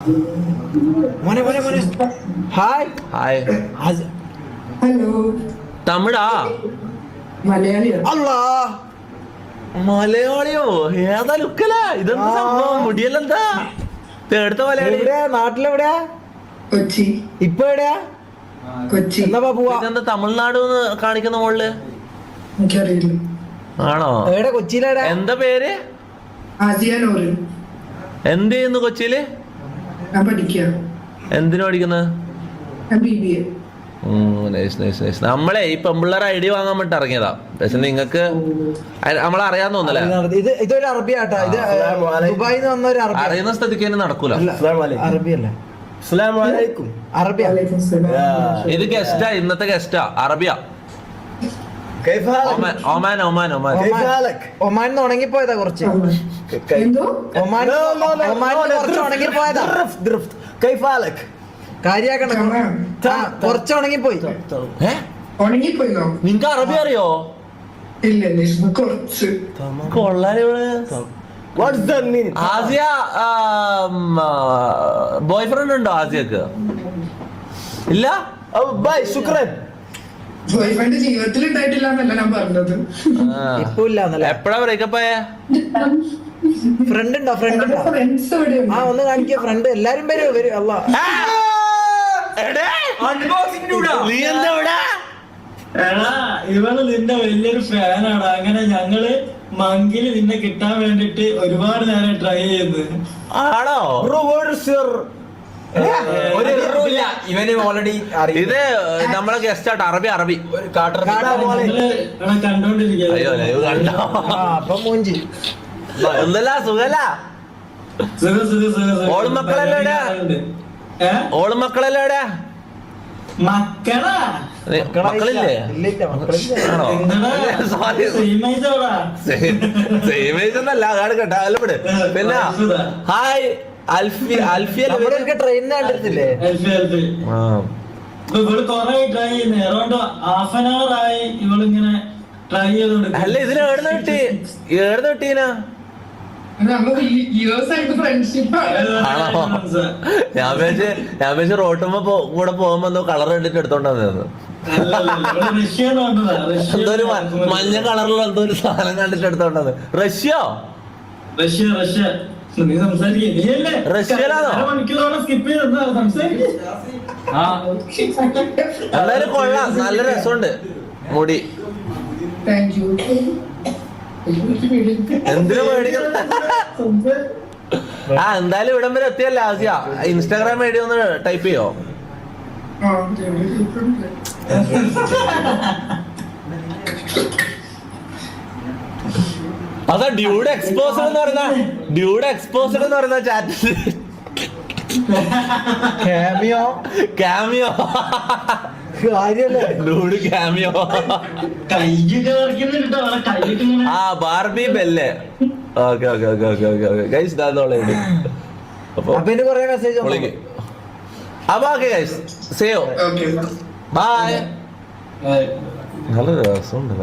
മോനെ മോനെ മോനെ ഹായ് ഹായ് ഹലോ തമിഴാ മലയാളിയോ? അല്ലാ മലയാളിയോ ഏതാ ലുക്കല ഇതെന്താ സംഭവം മുടിയല്ലെന്താ തേടുത്ത മലയാളി എവിടെയാ നാട്ടിലെവിടെയാ കൊച്ചി. ഇപ്പൊ എവിടെയാ കൊച്ചി. എന്നാ പോവാ ഇതെന്താ തമിഴ്നാട് കാണിക്കുന്ന മോളില് എനിക്കറിയില്ല. ആണോ എവിടെ കൊച്ചിയിലെവിടെ എന്താ പേര് ആസിയാനോറ്. എന്ത് ചെയ്യുന്നു കൊച്ചിയില് ഞാൻ പഠിക്കുക. എന്തിനു പഠിക്കുന്നത് ഞാൻ BBA. നമ്മളെ ഈ പെമ്പിള്ളേർ ഐ ഡി വാങ്ങാൻ വേണ്ടി ഇറങ്ങിയതാ പക്ഷെ നിങ്ങക്ക് നമ്മളെ അറിയാൻ തോന്നല്ലേ ഇത് ഇതൊരു അറബിയാട്ടാ ഇത് ദുബായിൽ നിന്ന് വന്ന ഒരു അറബി അറിയുന്ന സ്ഥിതിക്ക് തന്നെ നടക്കൂല അറബിയല്ല അറബിയ വലൈക്കും സലാം. ഇത് ഗസ്റ്റാ ഇന്നത്തെ ഗസ്റ്റാ Arabiya Oman Oman Oman Oman ഉണങ്ങിപ്പോയതാ കുറച്ച് എന്തോ ഒമാൻ കുറച്ച് ഉണങ്ങിപ്പോയതാ കാര്യാക്കണം കുറച്ച് ഉണങ്ങിപ്പോയി ഉണങ്ങിപ്പോയിന്നോ? നിങ്ങക്ക് അറബി അറിയോ ഇല്ല ഇല്ല, കുറച്ച്. ആസിയ ബോയ് ഫ്രണ്ട് ഉണ്ടോ ആസിയക്ക് ഇല്ല ബോയ്ഫ്രണ്ട് ജീവിതത്തിൽ ഉണ്ടായിട്ടില്ല എന്നല്ല ഞാൻ പറഞ്ഞത്. ഇപ്പൊ ഇല്ല എപ്പഴാ ബ്രേക്കപ്പ് ആയ ഫ്രണ്ട് ഉണ്ടോ ഫ്രണ്ട് ഉണ്ടോ ഫ്രണ്ട്സ് എവിടെ ആ ഒന്ന് കാണിക്കുക ഫ്രണ്ട് എല്ലാരും വരും വരും അല്ല നീ എന്താ ഇവിടെ എടാ ഇവള് നിന്റെ വലിയൊരു ഫാനാണ്. അങ്ങനെ ഞങ്ങള് മങ്കില് നിന്നെ കിട്ടാൻ വേണ്ടിട്ട് ഒരുപാട് നേരം ട്രൈ ചെയ്യുന്നു. ആണോ ഇവന് ഓൾറെഡി ഇത് നമ്മളെ ഗസ്റ്റ് ആട്ടോ അറബി അറബി കണ്ടോണ്ടിരിക്കുക. അയ്യോ ലൈവ് കണ്ടോ അപ്പൊ മൂഞ്ചി എന്തല്ല സുഖല്ല ഓളും മക്കളെല്ലാം എവിടെയാ? ഓളും മക്കളെല്ലാം എവിടെയാ മക്കളാ മക്കളില്ലേ ഇല്ലില്ല മക്കളില്ല ആണോ സോറി സേമേജ് എന്നല്ല അതാണ് കേട്ടോ അല്ലപ്പെട് പിന്നെ ഹായ് അൽഫി അൽഫി നമ്മളൊക്കെ ട്രെയിനിന് കണ്ടിട്ടില്ലേ ഇവള് കൊറേ ട്രൈ ചെയ്യുന്നു. അറൗണ്ട് ഹാഫ് ആൻ അവർ ആയി ഇവളിങ്ങനെ ട്രൈ ചെയ്തോണ്ട്. അല്ല ഇതിന് ഏടുന്ന കിട്ടി ഏടുന്ന കിട്ടീനാ നമ്മൾ ഇയേഴ്സ് ആയിട്ട് ഫ്രണ്ട്ഷിപ്പ്. ആണോ ഞാൻ വെച്ച് റോട്ടുമ്പോ കൂടെ പോകുമ്പോ കളർ കണ്ടിട്ട് എടുത്തോണ്ട് വന്നത് എന്തോ ഒരു മഞ്ഞ കളറിലുള്ള എന്തോ ഒരു സാധനം കണ്ടിട്ട് എടുത്തോണ്ട് വന്നത് റഷ്യോ റഷ്യ നീ സംസാരിക്കേ നീയല്ലേ റഷ്യയിലാണോ? മണിക്കൂറോളം സ്കിപ്പ് ചെയ്ത് സംസാരിക്കേ. എല്ലാരും കൊള്ളാം നല്ല രസമുണ്ട് മുടി താങ്ക് യു. എന്തിനു മേടിക്കണം ആ എന്തായാലും ഇവിടം വരെ എത്തിയല്ലേ ആസിയ ഇൻസ്റ്റാഗ്രാം ഐ ഡി ഒന്ന് ടൈപ്പ് ചെയ്യോ അതാ ഡ്യൂഡ് എക്സ്പോസഡ് എന്ന് പറയുന്ന ചാറ്റ് ക്യാമിയോ കാമിയോ കാര്യല്ലേ ഡ്യൂഡ് കാമിയോ കൈയൊക്കെ വരയ്ക്കുന്നുണ്ട് അവളെ കൈയൊക്കെ ഇങ്ങനെ. ആ ബാർബി ബെല്ലേ okay okay okay okay okay okay guys ഇതാന്നോളെ അപ്പൊ അപ്പൊ എന്റെ കൊറേ മെസ്സേജ് വിളിക്ക് അപ്പൊ ഓക്കെ ഗൈസ് സേയോ ഓക്കെ ബൈ ആ. നല്ല രസമുണ്ട്